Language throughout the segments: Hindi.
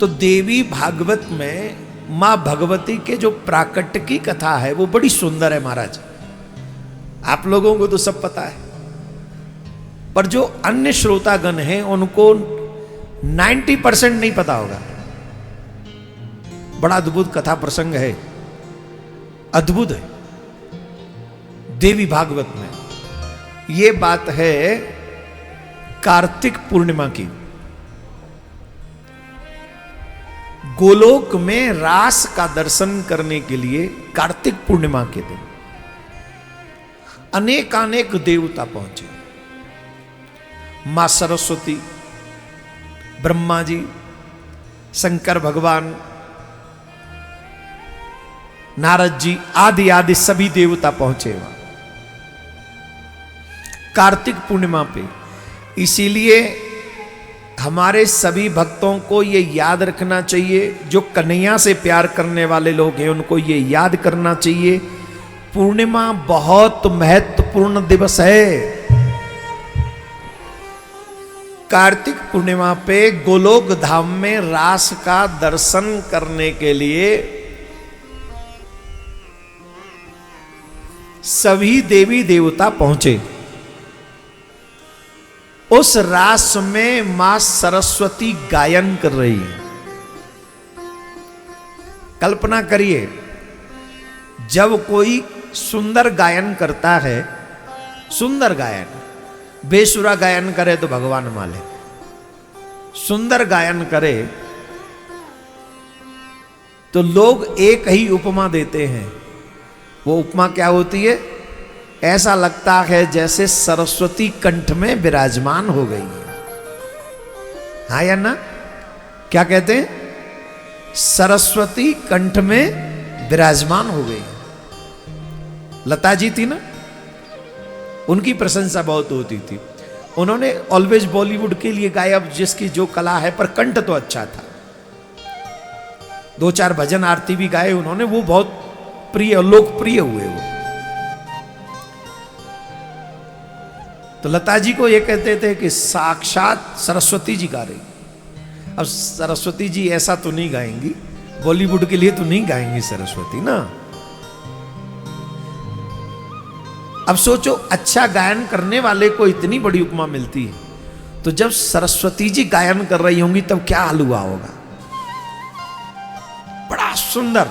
तो देवी भागवत में मां भगवती के जो प्राकट्य की कथा है वो बड़ी सुंदर है महाराज। आप लोगों को तो सब पता है, पर जो अन्य श्रोतागण हैं उनको 90% नहीं पता होगा। बड़ा अद्भुत कथा प्रसंग है, अद्भुत है देवी भागवत में। ये बात है कार्तिक पूर्णिमा की। गोलोक में रास का दर्शन करने के लिए कार्तिक पूर्णिमा के दिन अनेकानेक देवता पहुंचे। मां सरस्वती, ब्रह्मा जी, शंकर भगवान, नारद जी आदि आदि सभी देवता पहुंचे वहां कार्तिक पूर्णिमा पे। इसीलिए हमारे सभी भक्तों को ये याद रखना चाहिए, जो कन्हैया से प्यार करने वाले लोग हैं उनको ये याद करना चाहिए, पूर्णिमा बहुत महत्वपूर्ण दिवस है। कार्तिक पूर्णिमा पे गोलोक धाम में रास का दर्शन करने के लिए सभी देवी देवता पहुंचे। उस रास में मां सरस्वती गायन कर रही है। कल्पना करिए, जब कोई सुंदर गायन करता है, सुंदर गायन, बेसुरा गायन करे तो भगवान माले, सुंदर गायन करे तो लोग एक ही उपमा देते हैं। वो उपमा क्या होती है? ऐसा लगता है जैसे सरस्वती कंठ में विराजमान हो गई है। हाँ या ना? क्या कहते हैं? सरस्वती कंठ में विराजमान हो गई। लता जी थी ना, उनकी प्रशंसा बहुत होती थी। उन्होंने ऑलवेज बॉलीवुड के लिए गाया, जिसकी जो कला है, पर कंठ तो अच्छा था। 2-4 भजन आरती भी गाए उन्होंने, वो बहुत प्रिय और लोकप्रिय हुए वो। तो लता जी को ये कहते थे कि साक्षात सरस्वती जी गा रही। अब सरस्वती जी ऐसा तो नहीं गाएंगी, बॉलीवुड के लिए तो नहीं गाएंगी सरस्वती ना। अब सोचो, अच्छा गायन करने वाले को इतनी बड़ी उपमा मिलती है, तो जब सरस्वती जी गायन कर रही होंगी तब क्या हाल हुआ होगा? बड़ा सुंदर।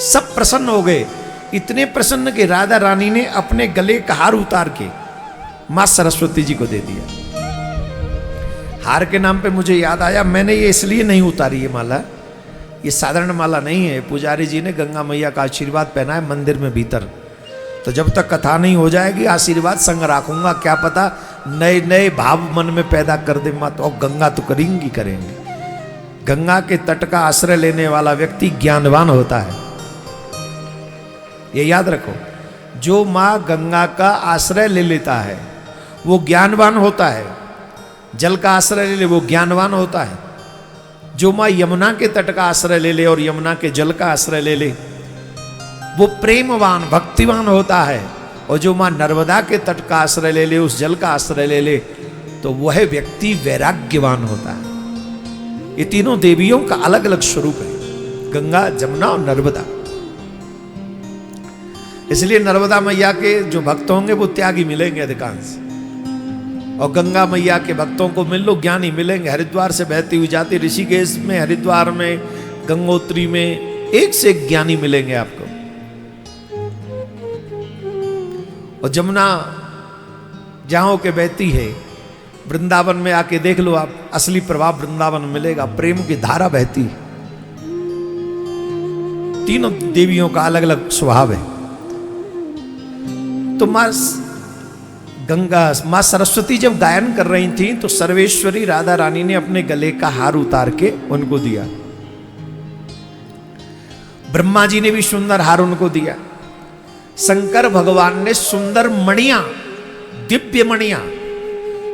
सब प्रसन्न हो गए, इतने प्रसन्न कि राधा रानी ने अपने गले का हार उतार के मां सरस्वती जी को दे दिया। हार के नाम पे मुझे याद आया, मैंने ये इसलिए नहीं उतारी ये माला, ये साधारण माला नहीं है। पुजारी जी ने गंगा मैया का आशीर्वाद पहना है मंदिर में भीतर, तो जब तक कथा नहीं हो जाएगी आशीर्वाद संग रखूंगा। क्या पता नए नए भाव मन में पैदा कर दे माँ, तो और गंगा तो करेंगे। गंगा के तट का आश्रय लेने वाला व्यक्ति ज्ञानवान होता है, ये याद रखो। जो माँ गंगा का आश्रय ले लेता है वो ज्ञानवान होता है। जल का आश्रय ले ले, वो ज्ञानवान होता है। जो माँ यमुना के तट का आश्रय ले ले और यमुना के जल का आश्रय ले ले, वो प्रेमवान भक्तिवान होता है। और जो माँ नर्मदा के तट का आश्रय ले ले, उस जल का आश्रय ले ले, तो वह व्यक्ति वैराग्यवान होता है। ये तीनों देवियों का अलग अलग स्वरूप है, गंगा, जमुना और नर्मदा। इसलिए नर्मदा मैया के जो भक्त होंगे वो त्यागी मिलेंगे अधिकांश, और गंगा मैया के भक्तों को मिल लो ज्ञानी मिलेंगे। हरिद्वार से बहती हुई जाती, ऋषिकेश में, हरिद्वार में, गंगोत्री में एक से एक ज्ञानी मिलेंगे आपको। और जमुना जहां के बहती है, वृंदावन में आके देख लो आप, असली प्रभाव वृंदावन में मिलेगा। प्रेम की धारा बहती है। तीनों देवियों का अलग अलग स्वभाव है। तो मां सरस्वती जब गायन कर रही थी तो सर्वेश्वरी राधा रानी ने अपने गले का हार उतार के उनको दिया। ब्रह्मा जी ने भी सुंदर हार उनको दिया। शंकर भगवान ने सुंदर मणियां, दिव्य मणियां,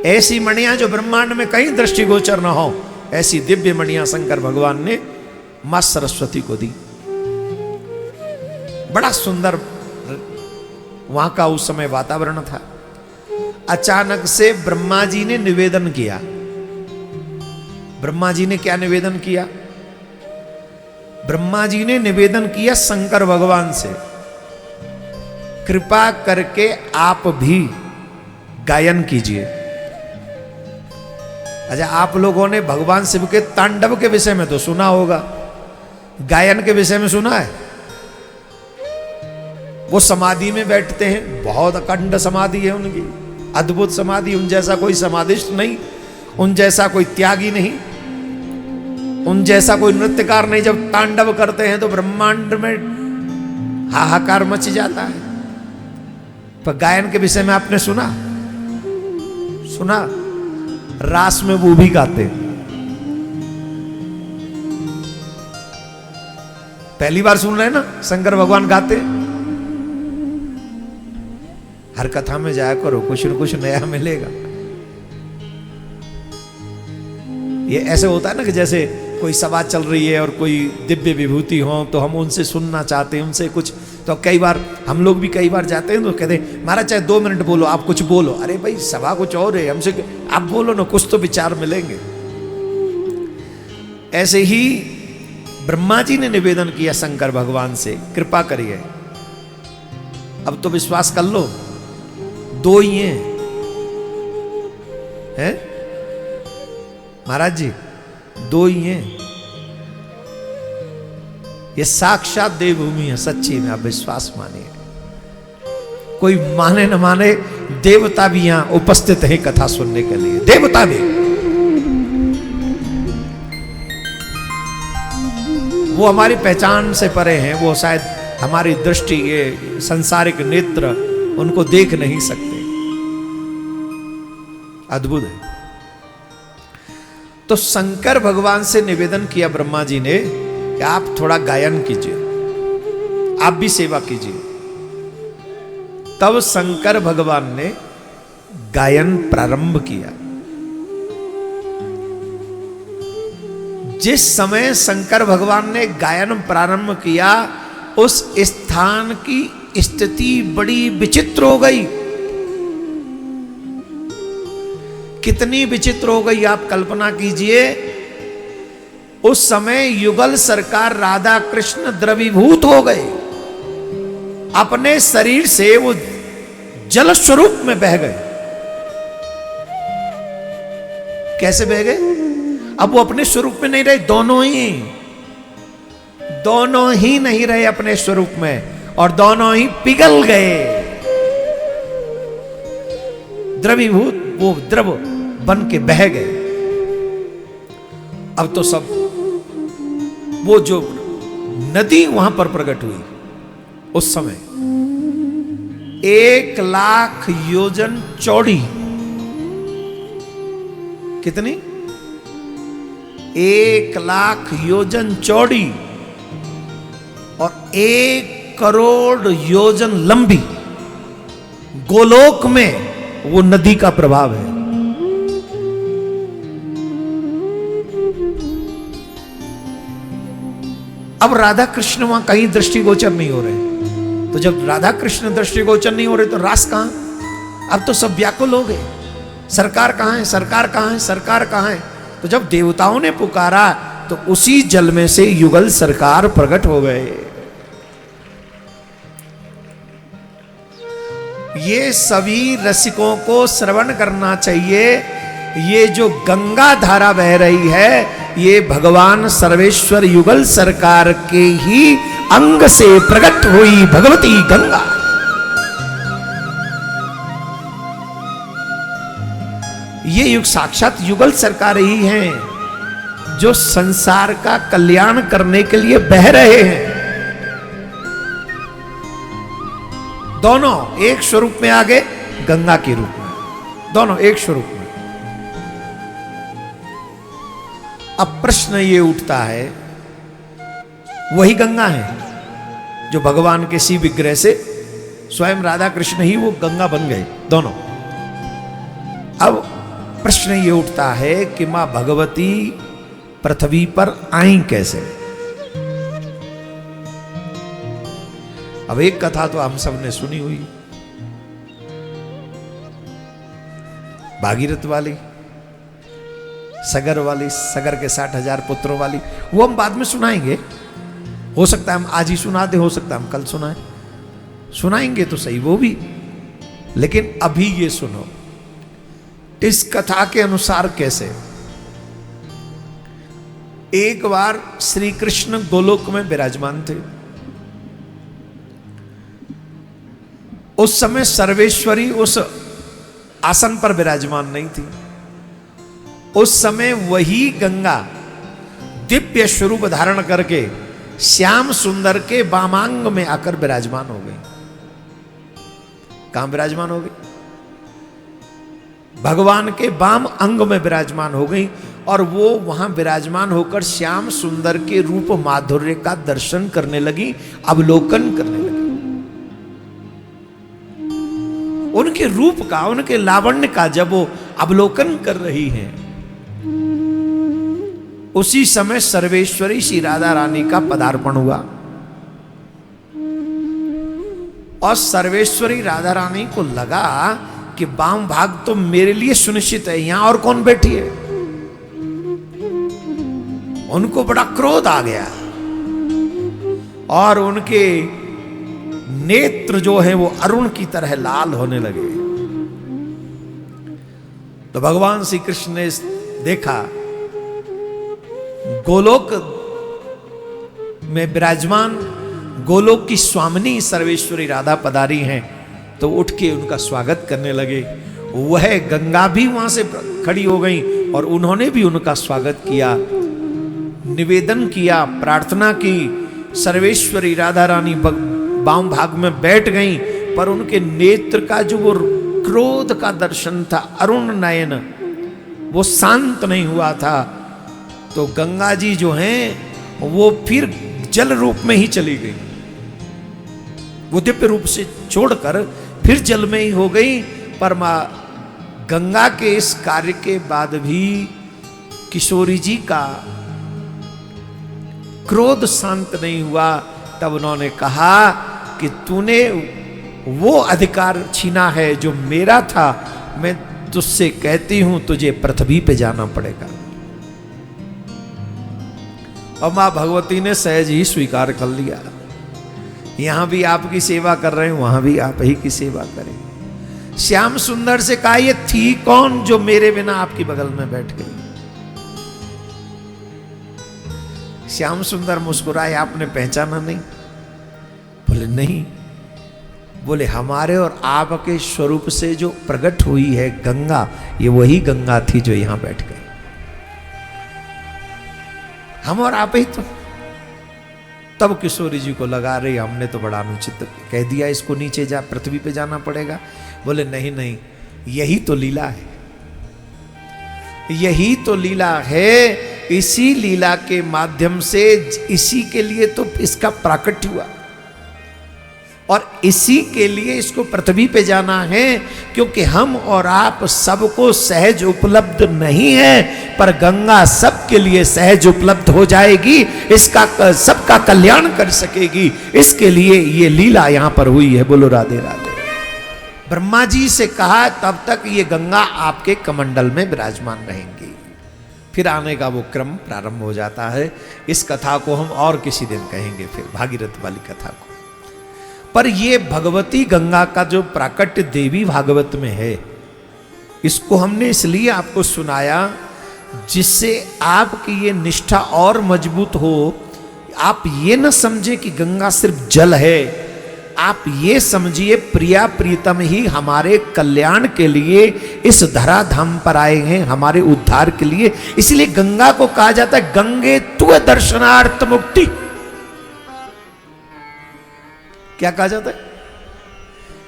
ऐसी मणियां जो ब्रह्मांड में कहीं दृष्टिगोचर न हो, ऐसी दिव्य मणियां शंकर भगवान ने मां सरस्वती को दी। बड़ा सुंदर वहां का उस समय वातावरण था। अचानक से ब्रह्मा जी ने निवेदन किया, ब्रह्मा जी ने क्या निवेदन किया? ब्रह्मा जी ने निवेदन किया शंकर भगवान से, कृपा करके आप भी गायन कीजिए। अच्छा, आप लोगों ने भगवान शिव के तांडव के विषय में तो सुना होगा, गायन के विषय में सुना है? वो समाधि में बैठते हैं, बहुत अखंड समाधि है उनकी, अद्भुत समाधि, उन जैसा कोई समाधिष्ट नहीं, उन जैसा कोई त्यागी नहीं, उन जैसा कोई नृत्यकार नहीं। जब तांडव करते हैं तो ब्रह्मांड में हाहाकार मच जाता है। पर गायन के विषय में आपने सुना? रास में वो भी गाते। पहली बार सुन रहे हैं ना शंकर भगवान गाते? हर कथा में जाया करो, कुछ न कुछ नया मिलेगा। ये ऐसे होता है ना कि जैसे कोई सभा चल रही है और कोई दिव्य विभूति हो तो हम उनसे सुनना चाहते हैं, उनसे कुछ। तो कई बार हम लोग भी कई बार जाते हैं तो कहते हैं महाराज चाहे 2 मिनट बोलो, आप कुछ बोलो। अरे भाई सभा कुछ और है, हमसे आप बोलो ना, कुछ तो विचार मिलेंगे। ऐसे ही ब्रह्मा जी ने निवेदन किया शंकर भगवान से, कृपा करिए, अब तो विश्वास कर लो, 2 ही हैं महाराज जी, 2 ही हैं। ये साक्षात देवभूमि है, सच्ची में आप विश्वास मानिए। कोई माने न माने, देवता भी यहां उपस्थित हैं कथा सुनने के लिए, देवता भी। वो हमारी पहचान से परे हैं, वो शायद हमारी दृष्टि, ये संसारिक नेत्र उनको देख नहीं सकते। अद्भुत है। तो शंकर भगवान से निवेदन किया ब्रह्मा जी ने कि आप थोड़ा गायन कीजिए, आप भी सेवा कीजिए। तब शंकर भगवान ने गायन प्रारंभ किया। जिस समय शंकर भगवान ने गायन प्रारंभ किया, उस स्थान की स्थिति बड़ी विचित्र हो गई। कितनी विचित्र हो गई आप कल्पना कीजिए। उस समय युगल सरकार राधा कृष्ण द्रवीभूत हो गए, अपने शरीर से वो जल स्वरूप में बह गए। कैसे बह गए? अब वो अपने स्वरूप में नहीं रहे, दोनों ही नहीं रहे अपने स्वरूप में, और दोनों ही पिघल गए। द्रवीभूत, वो द्रव बन के बह गए। अब तो सब वो जो नदी वहां पर प्रकट हुई उस समय 1,00,000 योजन चौड़ी। कितनी? 1,00,000 योजन चौड़ी और 1 करोड़ योजन लंबी गोलोक में वो नदी का प्रभाव है। अब राधा कृष्ण वहां कहीं दृष्टिगोचर नहीं हो रहे। तो जब राधा कृष्ण दृष्टिगोचर नहीं हो रहे तो रास कहां? अब तो सब व्याकुल हो गए, सरकार कहां है, सरकार कहां है, सरकार कहां है। तो जब देवताओं ने पुकारा तो उसी जल में से युगल सरकार प्रकट हो गए। ये सभी रसिकों को श्रवण करना चाहिए। ये जो गंगा धारा बह रही है, ये भगवान सर्वेश्वर युगल सरकार के ही अंग से प्रकट हुई भगवती गंगा। ये युग साक्षात युगल सरकार ही हैं जो संसार का कल्याण करने के लिए बह रहे हैं। दोनों एक स्वरूप में आ गए, गंगा के रूप में, दोनों एक स्वरूप में। अब प्रश्न ये उठता है, वही गंगा है जो भगवान के शिव विग्रह से स्वयं राधा कृष्ण ही वो गंगा बन गए दोनों। अब प्रश्न ये उठता है कि मां भगवती पृथ्वी पर आई कैसे? अब एक कथा तो हम सब ने सुनी हुई, भागीरथ वाली। सगर वाली, सगर के 60,000 पुत्रों वाली, वो हम बाद में सुनाएंगे। हो सकता है हम आज ही सुना दे, हो सकता है हम कल सुनाएं, सुनाएंगे तो सही वो भी, लेकिन अभी ये सुनो इस कथा के अनुसार कैसे। एक बार श्री कृष्ण गोलोक में विराजमान थे। उस समय सर्वेश्वरी उस आसन पर विराजमान नहीं थी। उस समय वही गंगा दिव्य स्वरूप धारण करके श्याम सुंदर के वामांग में आकर विराजमान हो गई। कहां विराजमान हो गई? भगवान के वाम अंग में विराजमान हो गई और वो वहां विराजमान होकर श्याम सुंदर के रूप माधुर्य का दर्शन करने लगी, अवलोकन करने लगी। उनके रूप का, उनके लावण्य का जब वो अवलोकन कर रही हैं, उसी समय सर्वेश्वरी श्री राधा रानी का पदार्पण हुआ। और सर्वेश्वरी राधा रानी को लगा कि वाम भाग तो मेरे लिए सुनिश्चित है, यहां और कौन बैठी है। उनको बड़ा क्रोध आ गया और उनके नेत्र जो है वो अरुण की तरह लाल होने लगे। तो भगवान श्री कृष्ण ने देखा गोलोक में विराजमान गोलोक की स्वामिनी सर्वेश्वरी राधा पधारी हैं, तो उठ के उनका स्वागत करने लगे। वह गंगा भी वहां से खड़ी हो गई और उन्होंने भी उनका स्वागत किया, निवेदन किया, प्रार्थना की। सर्वेश्वरी राधा रानी वाम भाग में बैठ गई, पर उनके नेत्र का जो वो क्रोध का दर्शन था, अरुण नयन, वो शांत नहीं हुआ था। तो गंगा जी जो हैं वो फिर जल रूप में ही चली गई। वो दिव्य रूप से छोड़कर फिर जल में ही हो गई। पर मां गंगा के इस कार्य के बाद भी किशोरी जी का क्रोध शांत नहीं हुआ। तब उन्होंने कहा कि तूने वो अधिकार छीना है जो मेरा था, मैं तुझसे कहती हूं तुझे पृथ्वी पे जाना पड़ेगा। और मां भगवती ने सहज ही स्वीकार कर लिया, यहां भी आपकी सेवा कर रहे हैं, वहां भी आप ही की सेवा करें। श्याम सुंदर से कहा ये थी कौन जो मेरे बिना आपकी बगल में बैठ गई? श्याम सुंदर मुस्कुराए, आपने पहचाना नहीं? बोले नहीं। बोले हमारे और आपके स्वरूप से जो प्रकट हुई है गंगा, ये वही गंगा थी जो यहां बैठ गई। हम और आप ही तो। तब किशोरी जी को लगा रही हमने तो बड़ा अनुचित कह दिया, इसको नीचे जा, पृथ्वी पे जाना पड़ेगा। बोले नहीं नहीं, यही तो लीला है, यही तो लीला है। इसी लीला के माध्यम से इसी के लिए तो इसका प्राकट्य हुआ और इसी के लिए इसको पृथ्वी पे जाना है, क्योंकि हम और आप सबको सहज उपलब्ध नहीं है, पर गंगा सबके लिए सहज उपलब्ध हो जाएगी, इसका सबका कल्याण कर सकेगी। इसके लिए ये लीला यहां पर हुई है। बोलो राधे राधे। ब्रह्मा जी से कहा तब तक ये गंगा आपके कमंडल में विराजमान रहेंगी, फिर आने का वो क्रम प्रारंभ हो जाता है। इस कथा को हम और किसी दिन कहेंगे, फिर भागीरथ वाली कथा को। पर ये भगवती गंगा का जो प्राकट्य देवी भागवत में है, इसको हमने इसलिए आपको सुनाया जिससे आपकी ये निष्ठा और मजबूत हो। आप ये न समझे कि गंगा सिर्फ जल है, आप ये समझिए प्रिया प्रीतम ही हमारे कल्याण के लिए इस धराधाम पर आए हैं, हमारे उद्धार के लिए। इसलिए गंगा को कहा जाता है गंगे त्व दर्शनार्थ मुक्ति। क्या कहा जाता है?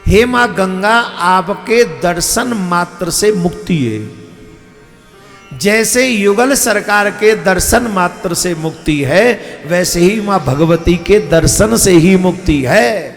हे मां गंगा, आपके दर्शन मात्र से मुक्ति है। जैसे युगल सरकार के दर्शन मात्र से मुक्ति है, वैसे ही मां भगवती के दर्शन से ही मुक्ति है।